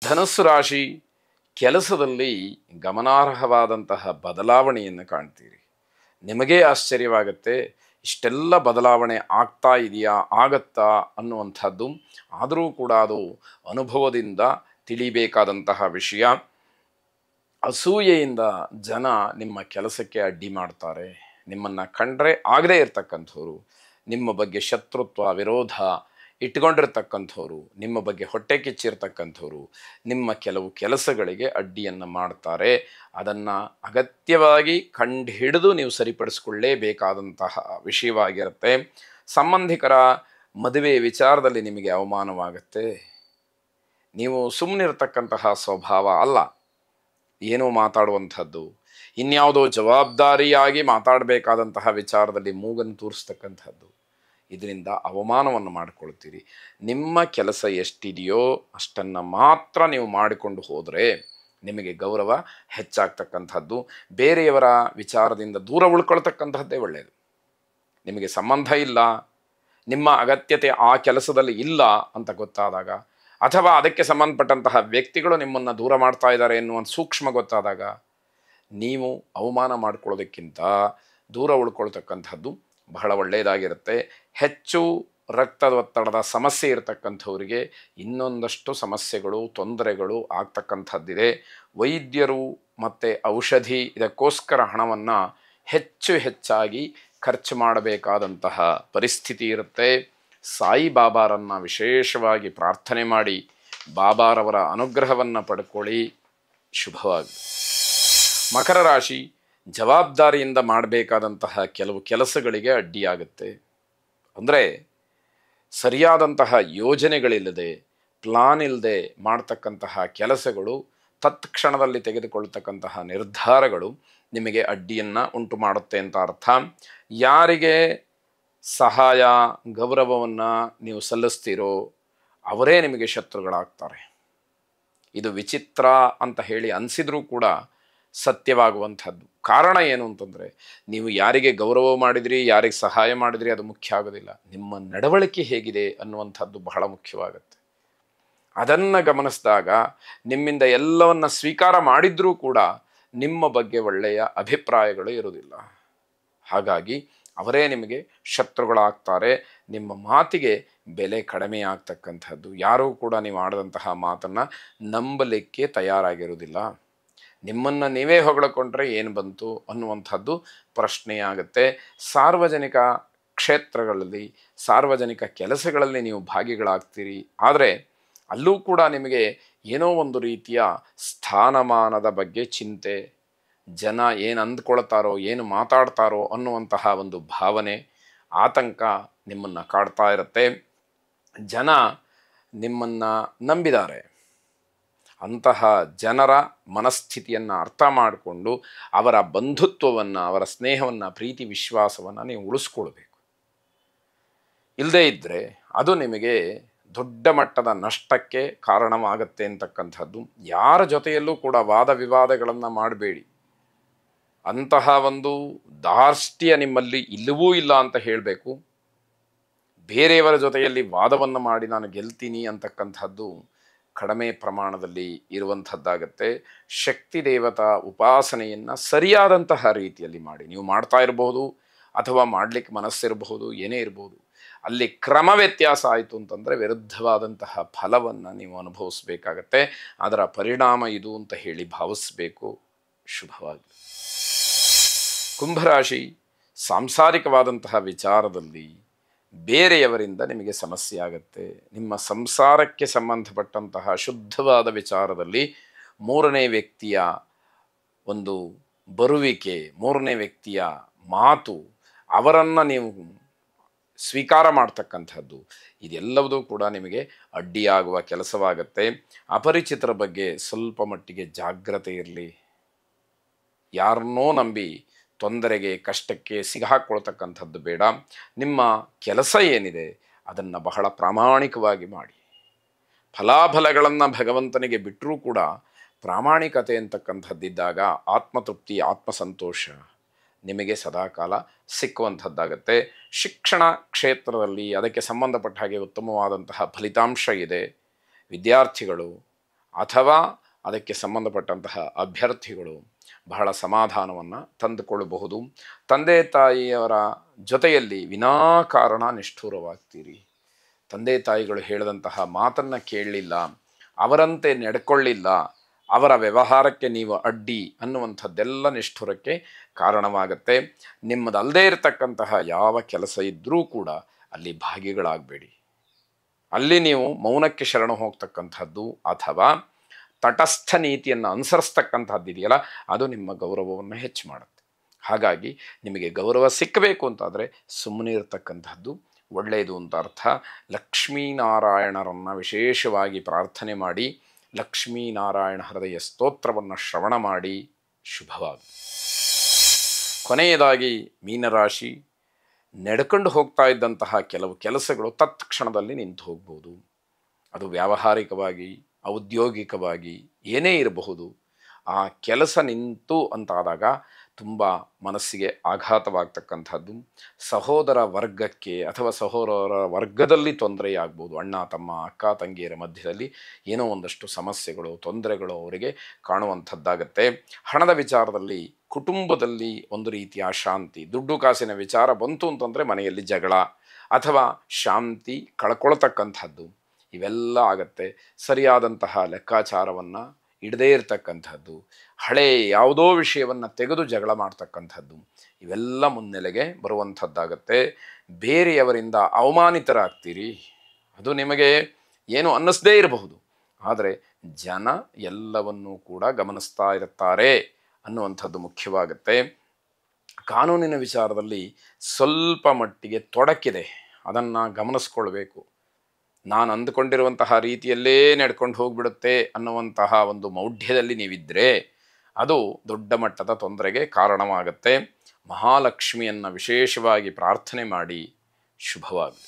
ಧನುಸ್ಸು ರಾಶಿ, ಕೆಲಸದಲ್ಲಿ ಗಮನಾರ್ಹವಾದಂತಹ ಬದಲಾವಣೆಯನ್ನು ಕಾಣ್ತೀರಿ. ನಿಮಗೇ ಆಶ್ಚರ್ಯವಾಗುತ್ತೆ, ಇಷ್ಟೆಲ್ಲ ಬದಲಾವಣೆ ಆಗ್ತಾ ಇದೆಯಾ, ಆಗತ್ತಾ ಅನ್ನುವಂಥದ್ದು. ಆದರೂ ಕೂಡ ಅದು ಅನುಭವದಿಂದ ತಿಳಿಬೇಕಾದಂತಹ ವಿಷಯ. ಅಸೂಯೆಯಿಂದ ಜನ ನಿಮ್ಮ ಕೆಲಸಕ್ಕೆ ಅಡ್ಡಿ ಮಾಡ್ತಾರೆ. ನಿಮ್ಮನ್ನು ಕಂಡ್ರೆ ಆಗದೇ ಇರತಕ್ಕಂಥವ್ರು, ನಿಮ್ಮ ಬಗ್ಗೆ ಶತ್ರುತ್ವ ವಿರೋಧ ಇಟ್ಕೊಂಡಿರ್ತಕ್ಕಂಥವ್ರು, ನಿಮ್ಮ ಬಗ್ಗೆ ಹೊಟ್ಟೆ ಕಿಚ್ಚಿರ್ತಕ್ಕಂಥವ್ರು ನಿಮ್ಮ ಕೆಲವು ಕೆಲಸಗಳಿಗೆ ಅಡ್ಡಿಯನ್ನು ಮಾಡ್ತಾರೆ. ಅದನ್ನು ಅಗತ್ಯವಾಗಿ ಕಂಡುಹಿಡಿದು ನೀವು ಸರಿಪಡಿಸ್ಕೊಳ್ಳೇಬೇಕಾದಂತಹ ವಿಷಯವಾಗಿರುತ್ತೆ. ಸಂಬಂಧಿಕರ ಮದುವೆ ವಿಚಾರದಲ್ಲಿ ನಿಮಗೆ ಅವಮಾನವಾಗುತ್ತೆ. ನೀವು ಸುಮ್ಮನಿರ್ತಕ್ಕಂತಹ ಸ್ವಭಾವ ಅಲ್ಲ, ಏನೋ ಮಾತಾಡುವಂಥದ್ದು, ಇನ್ಯಾವುದೋ ಜವಾಬ್ದಾರಿಯಾಗಿ ಮಾತಾಡಬೇಕಾದಂತಹ ವಿಚಾರದಲ್ಲಿ ಮೂಗನ್ನು ತೂರಿಸ್ತಕ್ಕಂಥದ್ದು, ಇದರಿಂದ ಅವಮಾನವನ್ನು ಮಾಡಿಕೊಳ್ತೀರಿ. ನಿಮ್ಮ ಕೆಲಸ ಎಷ್ಟಿದೆಯೋ ಅಷ್ಟನ್ನು ಮಾತ್ರ ನೀವು ಮಾಡಿಕೊಂಡು ಹೋದರೆ ನಿಮಗೆ ಗೌರವ ಹೆಚ್ಚಾಗ್ತಕ್ಕಂಥದ್ದು. ಬೇರೆಯವರ ವಿಚಾರದಿಂದ ದೂರ ಉಳ್ಕೊಳ್ತಕ್ಕಂಥದ್ದೇ ಒಳ್ಳೆಯದು. ನಿಮಗೆ ಸಂಬಂಧ ಇಲ್ಲ, ನಿಮ್ಮ ಅಗತ್ಯತೆ ಆ ಕೆಲಸದಲ್ಲಿ ಇಲ್ಲ ಅಂತ ಗೊತ್ತಾದಾಗ, ಅಥವಾ ಅದಕ್ಕೆ ಸಂಬಂಧಪಟ್ಟಂತಹ ವ್ಯಕ್ತಿಗಳು ನಿಮ್ಮನ್ನು ದೂರ ಮಾಡ್ತಾ ಇದ್ದಾರೆ ಎನ್ನುವಂಥ ಸೂಕ್ಷ್ಮ ಗೊತ್ತಾದಾಗ, ನೀವು ಅವಮಾನ ಮಾಡ್ಕೊಳ್ಳೋದಕ್ಕಿಂತ ದೂರ ಉಳ್ಕೊಳ್ತಕ್ಕಂಥದ್ದು ಬಹಳ ಒಳ್ಳೆಯದಾಗಿರುತ್ತೆ. ಹೆಚ್ಚು ರಕ್ತದೊತ್ತಡದ ಸಮಸ್ಯೆ ಇರತಕ್ಕಂಥವರಿಗೆ ಇನ್ನೊಂದಷ್ಟು ಸಮಸ್ಯೆಗಳು ತೊಂದರೆಗಳು ಆಗ್ತಕ್ಕಂಥದ್ದಿದೆ. ವೈದ್ಯರು ಮತ್ತು ಔಷಧಿ ಇದಕ್ಕೋಸ್ಕರ ಹಣವನ್ನು ಹೆಚ್ಚಾಗಿ ಖರ್ಚು ಮಾಡಬೇಕಾದಂತಹ ಪರಿಸ್ಥಿತಿ ಇರುತ್ತೆ. ಸಾಯಿಬಾಬಾರನ್ನು ವಿಶೇಷವಾಗಿ ಪ್ರಾರ್ಥನೆ ಮಾಡಿ ಬಾಬಾರವರ ಅನುಗ್ರಹವನ್ನು ಪಡ್ಕೊಳ್ಳಿ. ಶುಭವಾಗಿ. ಮಕರ ರಾಶಿ, ಜವಾಬ್ದಾರಿಯಿಂದ ಮಾಡಬೇಕಾದಂತಹ ಕೆಲವು ಕೆಲಸಗಳಿಗೆ ಅಡ್ಡಿಯಾಗುತ್ತೆ. ಅಂದರೆ ಸರಿಯಾದಂತಹ ಯೋಜನೆಗಳಿಲ್ಲದೆ, ಪ್ಲಾನ್ ಇಲ್ಲದೆ ಮಾಡ್ತಕ್ಕಂತಹ ಕೆಲಸಗಳು, ತತ್ಕ್ಷಣದಲ್ಲಿ ತೆಗೆದುಕೊಳ್ತಕ್ಕಂತಹ ನಿರ್ಧಾರಗಳು ನಿಮಗೆ ಅಡ್ಡಿಯನ್ನು ಉಂಟು ಮಾಡುತ್ತೆ ಅಂತ ಅರ್ಥ. ಯಾರಿಗೆ ಸಹಾಯ ಗೌರವವನ್ನು ನೀವು ಸಲ್ಲಿಸ್ತೀರೋ ಅವರೇ ನಿಮಗೆ ಶತ್ರುಗಳಾಗ್ತಾರೆ. ಇದು ವಿಚಿತ್ರ ಅಂತ ಹೇಳಿ ಅನಿಸಿದ್ರೂ ಕೂಡ ಸತ್ಯವಾಗುವಂಥದ್ದು. ಕಾರಣ ಏನು ಅಂತಂದರೆ, ನೀವು ಯಾರಿಗೆ ಗೌರವ ಮಾಡಿದ್ರಿ, ಯಾರಿಗೆ ಸಹಾಯ ಮಾಡಿದ್ರಿ ಅದು ಮುಖ್ಯ ಆಗೋದಿಲ್ಲ, ನಿಮ್ಮ ನಡವಳಿಕೆ ಹೇಗಿದೆ ಅನ್ನುವಂಥದ್ದು ಬಹಳ ಮುಖ್ಯವಾಗುತ್ತೆ. ಅದನ್ನು ಗಮನಿಸಿದಾಗ ನಿಮ್ಮಿಂದ ಎಲ್ಲವನ್ನು ಸ್ವೀಕಾರ ಮಾಡಿದ್ರೂ ಕೂಡ ನಿಮ್ಮ ಬಗ್ಗೆ ಒಳ್ಳೆಯ ಅಭಿಪ್ರಾಯಗಳು ಇರುವುದಿಲ್ಲ. ಹಾಗಾಗಿ ಅವರೇ ನಿಮಗೆ ಶತ್ರುಗಳಾಗ್ತಾರೆ. ನಿಮ್ಮ ಮಾತಿಗೆ ಬೆಲೆ ಕಡಿಮೆ ಆಗ್ತಕ್ಕಂಥದ್ದು. ಯಾರೂ ಕೂಡ ನೀವು ಆಡಿದಂತಹ ಮಾತನ್ನು ನಂಬಲಿಕ್ಕೆ ತಯಾರಾಗಿರುವುದಿಲ್ಲ. ನಿಮ್ಮನ್ನು ನೀವೇ ಹೊಗಳಿಕೊಂಡ್ರೆ ಏನು ಬಂತು ಅನ್ನುವಂಥದ್ದು ಪ್ರಶ್ನೆಯಾಗುತ್ತೆ. ಸಾರ್ವಜನಿಕ ಕ್ಷೇತ್ರಗಳಲ್ಲಿ, ಸಾರ್ವಜನಿಕ ಕೆಲಸಗಳಲ್ಲಿ ನೀವು ಭಾಗಿಗಳಾಗ್ತೀರಿ. ಆದರೆ ಅಲ್ಲೂ ಕೂಡ ನಿಮಗೆ ಏನೋ ಒಂದು ರೀತಿಯ ಸ್ಥಾನಮಾನದ ಬಗ್ಗೆ ಚಿಂತೆ, ಜನ ಏನು ಅಂದ್ಕೊಳ್ತಾರೋ, ಏನು ಮಾತಾಡ್ತಾರೋ ಅನ್ನುವಂತಹ ಒಂದು ಭಾವನೆ, ಆತಂಕ ನಿಮ್ಮನ್ನು ಕಾಡ್ತಾ ಇರುತ್ತೆ. ಜನ ನಿಮ್ಮನ್ನು ನಂಬಿದ್ದಾರೆ. ಅಂತಹ ಜನರ ಮನಸ್ಥಿತಿಯನ್ನು ಅರ್ಥ ಮಾಡಿಕೊಂಡು ಅವರ ಬಂಧುತ್ವವನ್ನು, ಅವರ ಸ್ನೇಹವನ್ನು, ಪ್ರೀತಿ ವಿಶ್ವಾಸವನ್ನು ನೀವು ಉಳಿಸ್ಕೊಳ್ಬೇಕು. ಇಲ್ಲದೇ ಇದ್ದರೆ ಅದು ನಿಮಗೆ ದೊಡ್ಡ ಮಟ್ಟದ ನಷ್ಟಕ್ಕೆ ಕಾರಣವಾಗುತ್ತೆ ಅಂತಕ್ಕಂಥದ್ದು. ಯಾರ ಜೊತೆಯಲ್ಲೂ ಕೂಡ ವಾದ ವಿವಾದಗಳನ್ನು ಮಾಡಬೇಡಿ. ಅಂತಹ ಒಂದು ಧಾರ್ಷ್ಟ್ಯ ನಿಮ್ಮಲ್ಲಿ ಇಲ್ಲವೂ ಇಲ್ಲ ಅಂತ ಹೇಳಬೇಕು. ಬೇರೆಯವರ ಜೊತೆಯಲ್ಲಿ ವಾದವನ್ನು ಮಾಡಿ ನಾನು ಗೆಲ್ತೀನಿ ಅಂತಕ್ಕಂಥದ್ದು ಕಡಿಮೆ ಪ್ರಮಾಣದಲ್ಲಿ ಇರುವಂಥದ್ದಾಗತ್ತೆ. ಶಕ್ತಿ ದೇವತಾ ಉಪಾಸನೆಯನ್ನು ಸರಿಯಾದಂತಹ ರೀತಿಯಲ್ಲಿ ಮಾಡಿ. ನೀವು ಮಾಡ್ತಾ ಇರಬಹುದು ಅಥವಾ ಮಾಡಲಿಕ್ಕೆ ಮನಸ್ಸಿರಬಹುದು, ಏನೇ ಇರಬಹುದು. ಅಲ್ಲಿ ಕ್ರಮ ವ್ಯತ್ಯಾಸ ಆಯಿತು ಅಂತಂದರೆ ವಿರುದ್ಧವಾದಂತಹ ಫಲವನ್ನು ನೀವು ಅನುಭವಿಸಬೇಕಾಗತ್ತೆ. ಅದರ ಪರಿಣಾಮ ಇದು ಅಂತ ಹೇಳಿ ಭಾವಿಸಬೇಕು. ಶುಭವಾಗಿ. ಕುಂಭರಾಶಿ, ಸಾಂಸಾರಿಕವಾದಂತಹ ವಿಚಾರದಲ್ಲಿ ಬೇರೆಯವರಿಂದ ನಿಮಗೆ ಸಮಸ್ಯೆ ಆಗುತ್ತೆ. ನಿಮ್ಮ ಸಂಸಾರಕ್ಕೆ ಸಂಬಂಧಪಟ್ಟಂತಹ ಶುದ್ಧವಾದ ವಿಚಾರದಲ್ಲಿ ಮೂರನೇ ವ್ಯಕ್ತಿಯ ಒಂದು ಬರುವಿಕೆ, ಮೂರನೇ ವ್ಯಕ್ತಿಯ ಮಾತು, ಅವರನ್ನು ನೀವು ಸ್ವೀಕಾರ ಮಾಡ್ತಕ್ಕಂಥದ್ದು, ಇದೆಲ್ಲವೂ ಕೂಡ ನಿಮಗೆ ಅಡ್ಡಿಯಾಗುವ ಕೆಲಸವಾಗತ್ತೆ. ಅಪರಿಚಿತರ ಬಗ್ಗೆ ಸ್ವಲ್ಪ ಮಟ್ಟಿಗೆ ಜಾಗ್ರತೆ ಇರಲಿ. ಯಾರನ್ನೋ ನಂಬಿ ತೊಂದರೆಗೆ, ಕಷ್ಟಕ್ಕೆ ಸಿಗಾಕೊಳ್ತಕ್ಕಂಥದ್ದು ಬೇಡ. ನಿಮ್ಮ ಕೆಲಸ ಏನಿದೆ ಅದನ್ನು ಬಹಳ ಪ್ರಾಮಾಣಿಕವಾಗಿ ಮಾಡಿ. ಫಲಾಫಲಗಳನ್ನು ಭಗವಂತನಿಗೆ ಬಿಟ್ಟರೂ ಕೂಡ ಪ್ರಾಮಾಣಿಕತೆ ಅಂತಕ್ಕಂಥದ್ದಿದ್ದಾಗ ಆತ್ಮತೃಪ್ತಿ, ಆತ್ಮಸಂತೋಷ ನಿಮಗೆ ಸದಾಕಾಲ ಸಿಕ್ಕುವಂಥದ್ದಾಗತ್ತೆ. ಶಿಕ್ಷಣ ಕ್ಷೇತ್ರದಲ್ಲಿ ಅದಕ್ಕೆ ಸಂಬಂಧಪಟ್ಟ ಹಾಗೆ ಉತ್ತಮವಾದಂತಹ ಫಲಿತಾಂಶ ಇದೆ. ವಿದ್ಯಾರ್ಥಿಗಳು ಅಥವಾ ಅದಕ್ಕೆ ಸಂಬಂಧಪಟ್ಟಂತಹ ಅಭ್ಯರ್ಥಿಗಳು ಬಹಳ ಸಮಾಧಾನವನ್ನು ತಂದುಕೊಳ್ಳಬಹುದು. ತಂದೆ ತಾಯಿಯವರ ಜೊತೆಯಲ್ಲಿ ವಿನಾಕಾರಣ ನಿಷ್ಠುರವಾಗ್ತೀರಿ. ತಂದೆ ತಾಯಿಗಳು ಹೇಳಿದಂತಹ ಮಾತನ್ನು ಕೇಳಲಿಲ್ಲ, ಅವರಂತೆ ನಡ್ಕೊಳ್ಳಿಲ್ಲ, ಅವರ ವ್ಯವಹಾರಕ್ಕೆ ನೀವು ಅಡ್ಡಿ ಅನ್ನುವಂಥದ್ದೆಲ್ಲ ನಿಷ್ಠುರಕ್ಕೆ ಕಾರಣವಾಗುತ್ತೆ. ನಿಮ್ಮದಲ್ಲದೇ ಇರತಕ್ಕಂತಹ ಯಾವ ಕೆಲಸ ಇದ್ದರೂ ಕೂಡ ಅಲ್ಲಿ ಭಾಗಿಗಳಾಗಬೇಡಿ. ಅಲ್ಲಿ ನೀವು ಮೌನಕ್ಕೆ ಶರಣ ಹೋಗ್ತಕ್ಕಂಥದ್ದು ಅಥವಾ ತಟಸ್ಥ ನೀತಿಯನ್ನು ಅನುಸರಿಸ್ತಕ್ಕಂಥದ್ದು ಇದೆಯಲ್ಲ, ಅದು ನಿಮ್ಮ ಗೌರವವನ್ನು ಹೆಚ್ಚು ಮಾಡುತ್ತೆ. ಹಾಗಾಗಿ ನಿಮಗೆ ಗೌರವ ಸಿಕ್ಕಬೇಕು ಅಂತಾದರೆ ಸುಮ್ಮನೆ ಇರತಕ್ಕಂಥದ್ದು ಒಳ್ಳೆಯದು ಅಂತ ಅರ್ಥ. ಲಕ್ಷ್ಮೀನಾರಾಯಣರನ್ನು ವಿಶೇಷವಾಗಿ ಪ್ರಾರ್ಥನೆ ಮಾಡಿ, ಲಕ್ಷ್ಮೀನಾರಾಯಣ ಹೃದಯ ಸ್ತೋತ್ರವನ್ನು ಶ್ರವಣ ಮಾಡಿ ಶುಭವಾಗಿ. ಕೊನೆಯದಾಗಿ ಮೀನರಾಶಿ, ನಡ್ಕೊಂಡು ಹೋಗ್ತಾ ಇದ್ದಂತಹ ಕೆಲವು ಕೆಲಸಗಳು ತತ್ಕ್ಷಣದಲ್ಲಿ ನಿಂತು ಹೋಗ್ಬೋದು. ಅದು ವ್ಯಾವಹಾರಿಕವಾಗಿ, ಔದ್ಯೋಗಿಕವಾಗಿ ಏನೇ ಇರಬಹುದು. ಆ ಕೆಲಸ ನಿಂತು ಅಂತಾದಾಗ ತುಂಬ ಮನಸ್ಸಿಗೆ ಆಘಾತವಾಗ್ತಕ್ಕಂಥದ್ದು. ಸಹೋದರ ವರ್ಗಕ್ಕೆ ಅಥವಾ ಸಹೋದರ ವರ್ಗದಲ್ಲಿ ತೊಂದರೆಯಾಗ್ಬೋದು. ಅಣ್ಣ ತಮ್ಮ, ಅಕ್ಕ ತಂಗಿಯರ ಮಧ್ಯದಲ್ಲಿ ಏನೋ ಒಂದಷ್ಟು ಸಮಸ್ಯೆಗಳು, ತೊಂದರೆಗಳು ಅವರಿಗೆ ಕಾಣುವಂಥದ್ದಾಗತ್ತೆ. ಹಣದ ವಿಚಾರದಲ್ಲಿ ಕುಟುಂಬದಲ್ಲಿ ಒಂದು ರೀತಿಯ ಅಶಾಂತಿ, ದುಡ್ಡು ಕಾಸಿನ ವಿಚಾರ ಬಂತು ಅಂತಂದರೆ ಮನೆಯಲ್ಲಿ ಜಗಳ ಅಥವಾ ಶಾಂತಿ ಕಳ್ಕೊಳ್ತಕ್ಕಂಥದ್ದು ಇವೆಲ್ಲ ಆಗತ್ತೆ. ಸರಿಯಾದಂತಹ ಲೆಕ್ಕಾಚಾರವನ್ನು ಇಡದೇ ಇರತಕ್ಕಂಥದ್ದು, ಹಳೆ ಯಾವುದೋ ವಿಷಯವನ್ನು ತೆಗೆದು ಜಗಳ ಮಾಡ್ತಕ್ಕಂಥದ್ದು ಇವೆಲ್ಲ ಮುನ್ನೆಲೆಗೆ ಬರುವಂಥದ್ದಾಗತ್ತೆ. ಬೇರೆಯವರಿಂದ ಅವಮಾನಿತರಾಗ್ತೀರಿ. ಅದು ನಿಮಗೆ ಏನು ಅನ್ನಿಸದೇ ಇರಬಹುದು, ಆದರೆ ಜನ ಎಲ್ಲವನ್ನೂ ಕೂಡ ಗಮನಿಸ್ತಾ ಇರುತ್ತಾರೆ ಅನ್ನುವಂಥದ್ದು ಮುಖ್ಯವಾಗುತ್ತೆ. ಕಾನೂನಿನ ವಿಚಾರದಲ್ಲಿ ಸ್ವಲ್ಪ ಮಟ್ಟಿಗೆ ತೊಡಕಿದೆ, ಅದನ್ನು ಗಮನಿಸ್ಕೊಳ್ಬೇಕು. ನಾನು ಅಂದುಕೊಂಡಿರುವಂತಹ ರೀತಿಯಲ್ಲೇ ನಡ್ಕೊಂಡು ಹೋಗಿಬಿಡುತ್ತೆ ಅನ್ನುವಂತಹ ಒಂದು ಮೌಢ್ಯದಲ್ಲಿ ನೀವಿದ್ದರೆ ಅದು ದೊಡ್ಡ ಮಟ್ಟದ ತೊಂದರೆಗೆ ಕಾರಣವಾಗುತ್ತೆ. ಮಹಾಲಕ್ಷ್ಮಿಯನ್ನು ವಿಶೇಷವಾಗಿ ಪ್ರಾರ್ಥನೆ ಮಾಡಿ ಶುಭವಾಗಲಿ.